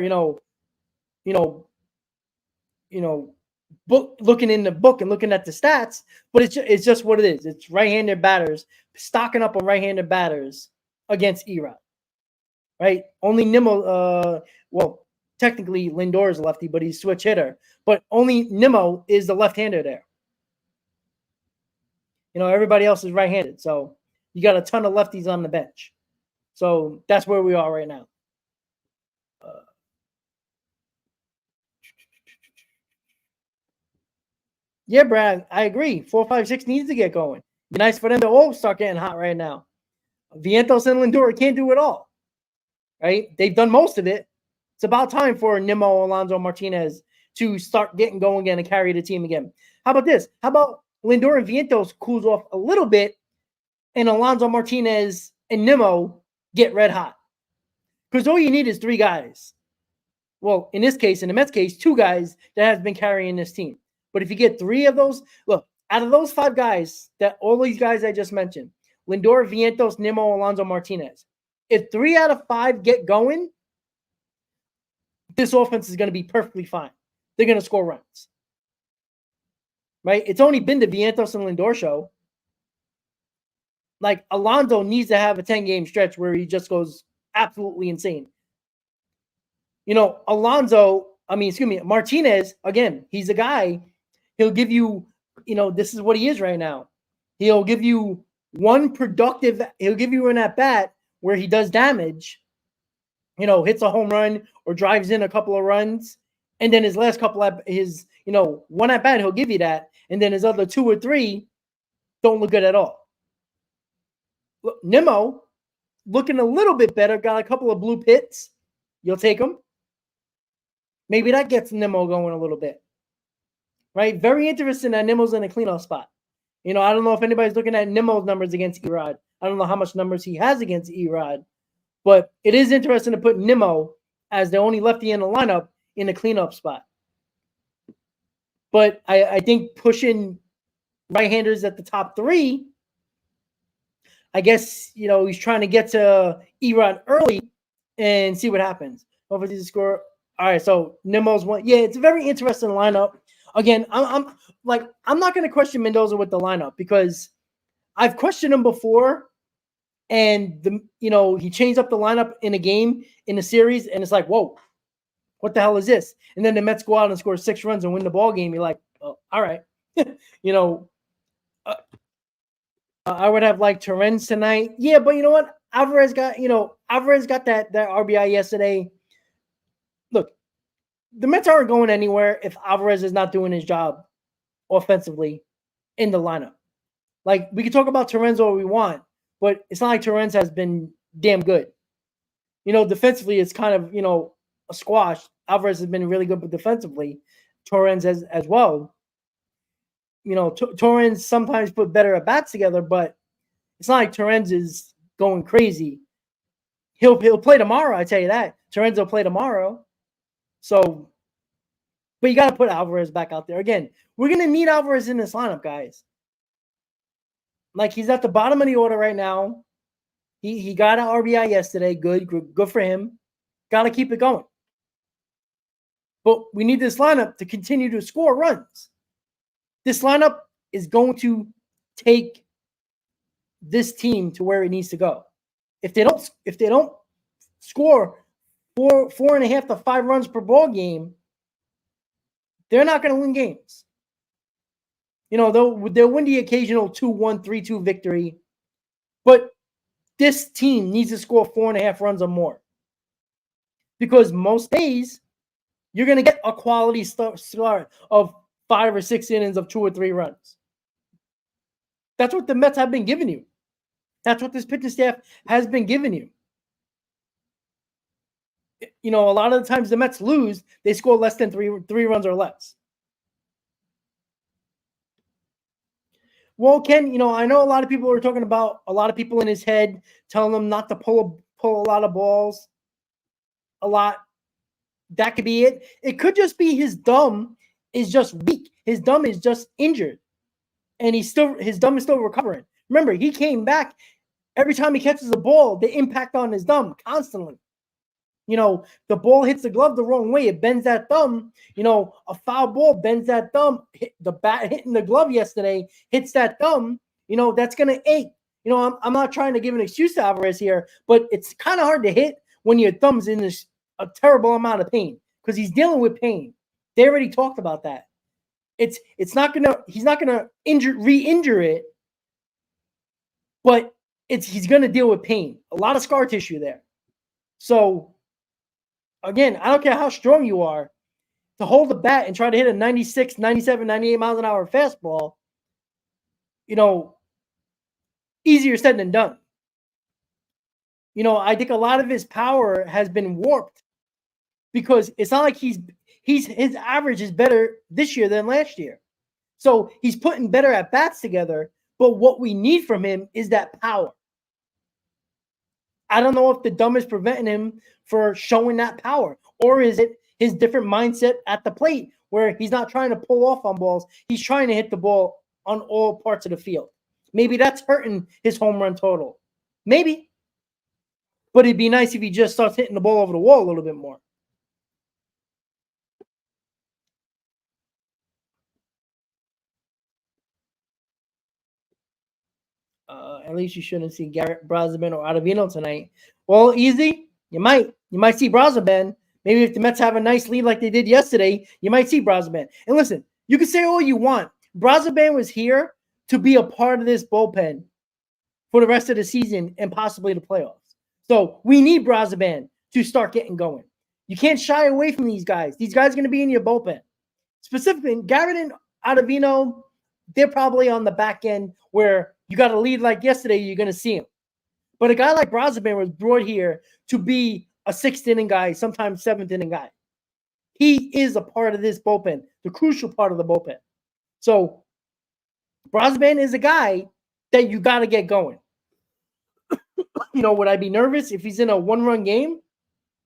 looking in the book and looking at the stats, but it's just what it is. It's right-handed batters stocking up on right-handed batters against Erod, right? Only Nimmo, technically Lindor is a lefty, but he's a switch hitter. But only Nimmo is the left-hander there. Everybody else is right-handed, so you got a ton of lefties on the bench. So that's where we are right now. Yeah, Brad, I agree. 4, 5, 6 needs to get going. Be nice for them to all start getting hot right now. Vientos and Lindor can't do it all, right? They've done most of it. It's about time for Nimmo, Alonso, Martinez to start getting going again and carry the team again. How about this? How about Lindor and Vientos cools off a little bit and Alonso, Martinez, and Nimmo get red hot? Because all you need is 3 guys. Well, in this case, in the Mets case, 2 guys that have been carrying this team. But if you get 3 of those, look, out of those 5 guys, all these guys I just mentioned, Lindor, Vientos, Nimmo, Alonso, Martinez, if 3 out of 5 get going, this offense is going to be perfectly fine. They're going to score runs. Right? It's only been the Vientos and Lindor show. Like, Alonso needs to have a 10-game stretch where he just goes absolutely insane. Martinez, again, he's a guy, he'll give you, this is what he is right now. He'll give you he'll give you an at-bat where he does damage, hits a home run or drives in a couple of runs. And then his last couple of one at-bat, he'll give you that. And then his other 2 or 3 don't look good at all. Look, Nimmo, looking a little bit better, got a couple of blue pits. You'll take them. Maybe that gets Nimmo going a little bit. Right? Very interesting that Nimmo's in a cleanup spot. I don't know if anybody's looking at Nimmo's numbers against Erod. I don't know how much numbers he has against Erod. But it is interesting to put Nimmo as the only lefty in the lineup in a cleanup spot. But I think pushing right-handers at the top 3, I guess, he's trying to get to Erod early and see what happens. Hopefully the score. All right, so Nimmo's one. Yeah, it's a very interesting lineup. Again, I'm not going to question Mendoza with the lineup because I've questioned him before, and he changed up the lineup in a game in a series, and it's like, whoa, what the hell is this? And then the Mets go out and score 6 runs and win the ball game. You're like, oh, all right, I would have liked Torrens tonight. Yeah, but you know what? Alvarez got that RBI yesterday. Look, the Mets aren't going anywhere if Alvarez is not doing his job offensively in the lineup. Like, we can talk about Torrens all we want, but it's not like Torrens has been damn good. Defensively, it's kind of, a squash. Alvarez has been really good defensively. Torrens as well. Torrens sometimes put better at bats together, but it's not like Torrens is going crazy. He'll play tomorrow, I tell you that. Torrens will play tomorrow. So, but you got to put Alvarez back out there. Again, we're going to need Alvarez in this lineup, guys. Like, he's at the bottom of the order right now. He got an RBI yesterday. Good for him. Got to keep it going. But we need this lineup to continue to score runs. This lineup is going to take this team to where it needs to go. If they don't score 4.5 to 5 runs per ball game, they're not going to win games. They'll win the occasional 2-1, 3-2 victory, but this team needs to score 4.5 runs or more. Because most days, you're going to get a quality start of 5 or 6 innings of 2 or 3 runs. That's what the Mets have been giving you. That's what this pitching staff has been giving you. A lot of the times the Mets lose, they score less than three runs or less. Well, Ken, I know a lot of people are talking about a lot of people in his head telling him not to pull a lot of balls a lot. That could be it. It could just be his thumb is just weak. His thumb is just injured. And his thumb is still recovering. Remember, he came back. Every time he catches the ball, the impact on his thumb constantly. The ball hits the glove the wrong way. It bends that thumb. A foul ball bends that thumb. The bat hitting the glove yesterday hits that thumb. That's going to ache. I'm not trying to give an excuse to Alvarez here, but it's kind of hard to hit when your thumb's in a terrible amount of pain because he's dealing with pain. They already talked about that. He's not gonna re-injure it, but he's gonna deal with pain. A lot of scar tissue there. So again, I don't care how strong you are, to hold the bat and try to hit a 96, 97, 98 miles an hour fastball, easier said than done. I think a lot of his power has been warped because it's not like his average is better this year than last year. So he's putting better at bats together, but what we need from him is that power. I don't know if the thumb is preventing him for showing that power, or is it his different mindset at the plate where he's not trying to pull off on balls. He's trying to hit the ball on all parts of the field. Maybe that's hurting his home run total. Maybe. But it'd be nice if he just starts hitting the ball over the wall a little bit more. At least you shouldn't see Garrett Brazaban or Ottavino tonight. Well, easy. You might see Brazaban. Maybe if the Mets have a nice lead like they did yesterday, you might see Brazaban. And listen, you can say all you want. Brazaban was here to be a part of this bullpen for the rest of the season and possibly the playoffs. So we need Brazaban to start getting going. You can't shy away from these guys. These guys are going to be in your bullpen. Specifically, Garrett and Ottavino, they're probably on the back end where you got a lead like yesterday, you're going to see him. But a guy like Brazaban was brought here to be a 6th inning guy, sometimes 7th inning guy. He is a part of this bullpen, the crucial part of the bullpen. So Brazaban is a guy that you got to get going. Would I be nervous if he's in a 1-run game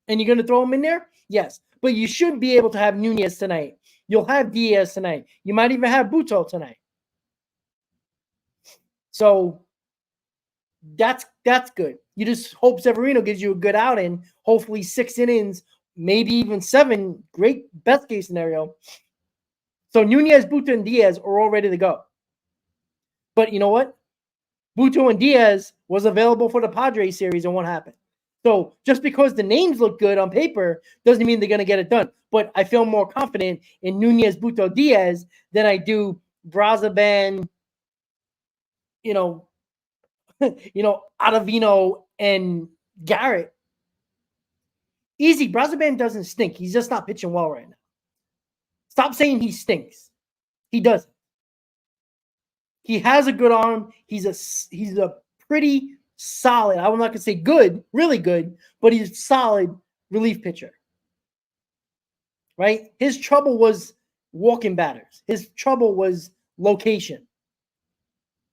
and you're going to throw him in there? Yes. But you should be able to have Nunez tonight. You'll have Diaz tonight. You might even have Buto tonight. So that's good. You just hope Severino gives you a good outing, hopefully 6 innings, maybe even 7. Great best case scenario. So Nunez, Buto, and Diaz are all ready to go. But you know what? Buto and Diaz was available for the Padres series, and what happened? So just because the names look good on paper doesn't mean they're going to get it done. But I feel more confident in Nunez, Buto, Diaz than I do Brazaban, Ottavino and Garrett. Easy. Brazaban doesn't stink. He's just not pitching well right now. Stop saying he stinks. He doesn't. He has a good arm. He's a pretty solid, I'm not going to say good, really good, but he's a solid relief pitcher. right? His trouble was walking batters. His trouble was location.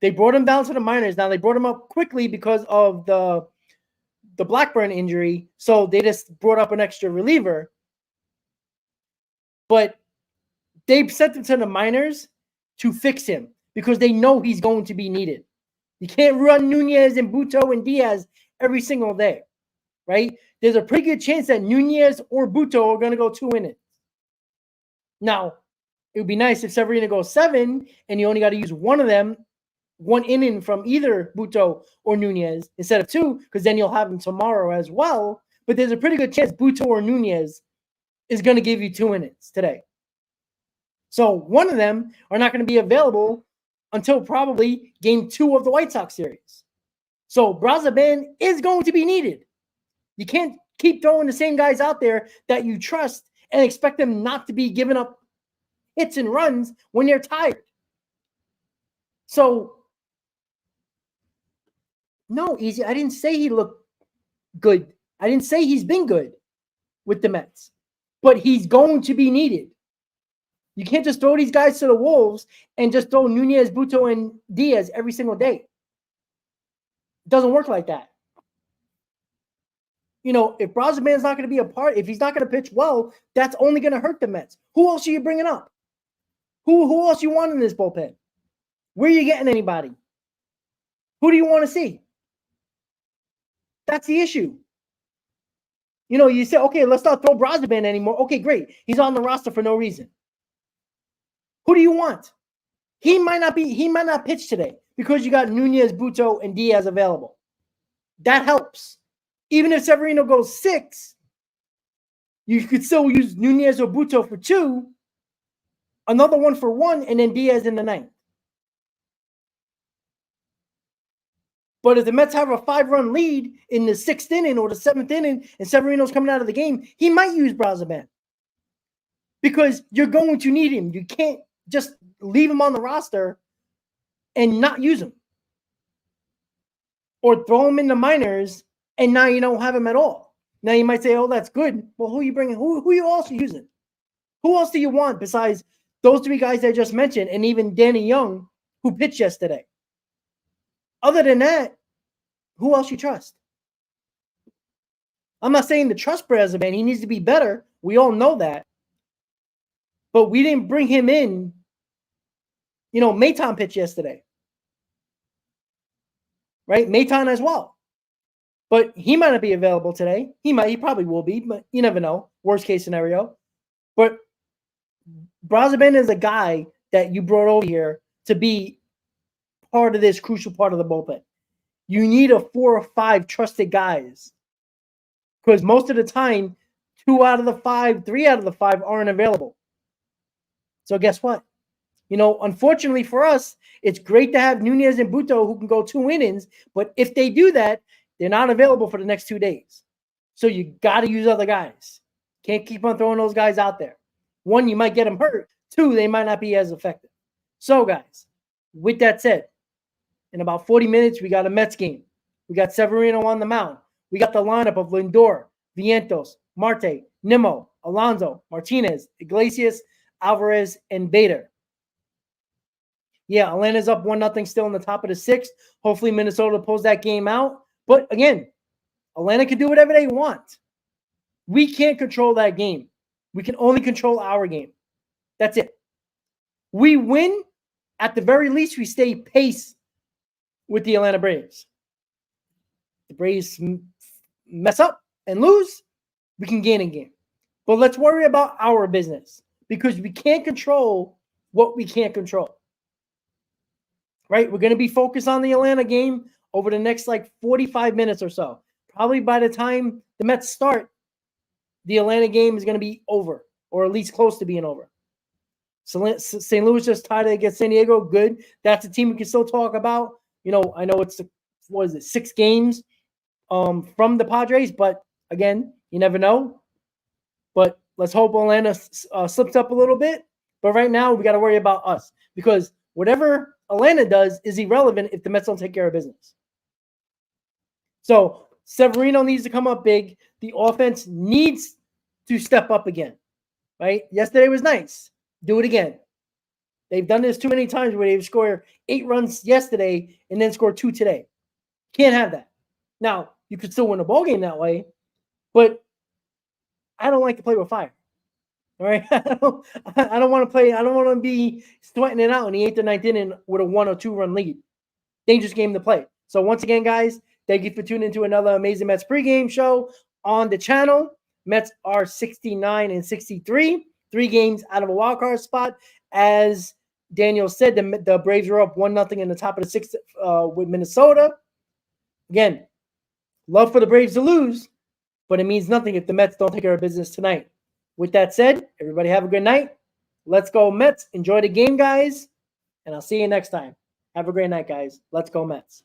They brought him down to the minors. Now they brought him up quickly because of the Blackburn injury, so they just brought up an extra reliever. But they sent him to the minors to fix him because they know he's going to be needed. You can't run Nunez and Buto and Diaz every single day, right? There's a pretty good chance that Nunez or Buto are going to go 2 innings. Now, it would be nice if Severino goes 7 and you only got to use one of them, 1 inning from either Buto or Nunez instead of 2, because then you'll have them tomorrow as well. But there's a pretty good chance Buto or Nunez is going to give you 2 innings today. So one of them are not going to be available until probably game 2 of the White Sox series. So Brazaban is going to be needed. You can't keep throwing the same guys out there that you trust and expect them not to be giving up hits and runs when they're tired. So, no, Easy. I didn't say he looked good. I didn't say he's been good with the Mets. But he's going to be needed. You can't just throw these guys to the wolves and just throw Nunez, Buto, and Diaz every single day. It doesn't work like that. You know, if Brazaman's not going to be a part, if he's not going to pitch well, that's only going to hurt the Mets. Who else are you bringing up? Who else you want in this bullpen? Where are you getting anybody? Who do you want to see? That's the issue. You know, you say, okay, let's not throw Brazaman anymore. Okay, great. He's on the roster for no reason. Who do you want? He might not pitch today because you got Nunez, Buto, and Diaz available. That helps. Even if Severino goes 6, you could still use Nunez or Buto for 2, another one for 1, and then Diaz in the 9th. But if the Mets have a 5-run lead in the 6th inning or the 7th inning and Severino's coming out of the game, he might use Brazaman because you're going to need him. You can't just leave him on the roster and not use him or throw him in the minors and now you don't have him at all. Now you might say, oh, that's good. Well, who are you bringing? Who are you also using? Who else do you want besides those 3 guys I just mentioned and even Danny Young who pitched yesterday? Other than that, who else you trust? I'm not saying to trust Brazaman. He needs to be better. We all know that. But we didn't bring him in. You know, Maton pitched yesterday. Right? Maton as well. But he might not be available today. He probably will be, but you never know. Worst case scenario. But Brazaman is a guy that you brought over here to be part of this crucial part of the bullpen. You need a 4 or 5 trusted guys because most of the time, 2 out of the 5, 3 out of the 5 aren't available. So guess what? You know, unfortunately for us, it's great to have Nunez and Buto who can go 2 innings, but if they do that, they're not available for the next 2 days. So you got to use other guys. Can't keep on throwing those guys out there. 1, you might get them hurt. 2, they might not be as effective. So guys, with that said, in about 40 minutes, we got a Mets game. We got Severino on the mound. We got the lineup of Lindor, Vientos, Marte, Nimmo, Alonso, Martinez, Iglesias, Alvarez, and Bader. Yeah, Atlanta's up 1-0 still in the top of the 6th. Hopefully Minnesota pulls that game out. But again, Atlanta can do whatever they want. We can't control that game. We can only control our game. That's it. We win. At the very least, we stay pace with the Atlanta Braves. The Braves mess up and lose, we can gain a game. But let's worry about our business because we can't control what we can't control. Right? We're going to be focused on the Atlanta game over the next 45 minutes or so. Probably by the time the Mets start, the Atlanta game is going to be over or at least close to being over. So St. Louis just tied it against San Diego. Good. That's a team we can still talk about. You know, I know it's 6 games from the Padres, but again, you never know. But let's hope Atlanta slips up a little bit. But right now, we got to worry about us because whatever Atlanta does is irrelevant if the Mets don't take care of business. So Severino needs to come up big. The offense needs to step up again. right? Yesterday was nice. Do it again. They've done this too many times where they've scored 8 runs yesterday and then scored 2 today. Can't have that. Now, you could still win a ball game that way, but I don't like to play with fire. All right. I don't want to play. I don't want to be sweating it out in the 8th or 9th inning with a 1 or 2 run lead. Dangerous game to play. So once again, guys, thank you for tuning into another Amazing Mets pregame show on the channel. Mets are 69-63, 3 games out of a wild card spot. As Daniel said, the Braves were up 1-0 in the top of the 6th with Minnesota. Again, love for the Braves to lose, but it means nothing if the Mets don't take care of business tonight. With that said, everybody have a good night. Let's go Mets. Enjoy the game, guys, and I'll see you next time. Have a great night, guys. Let's go Mets.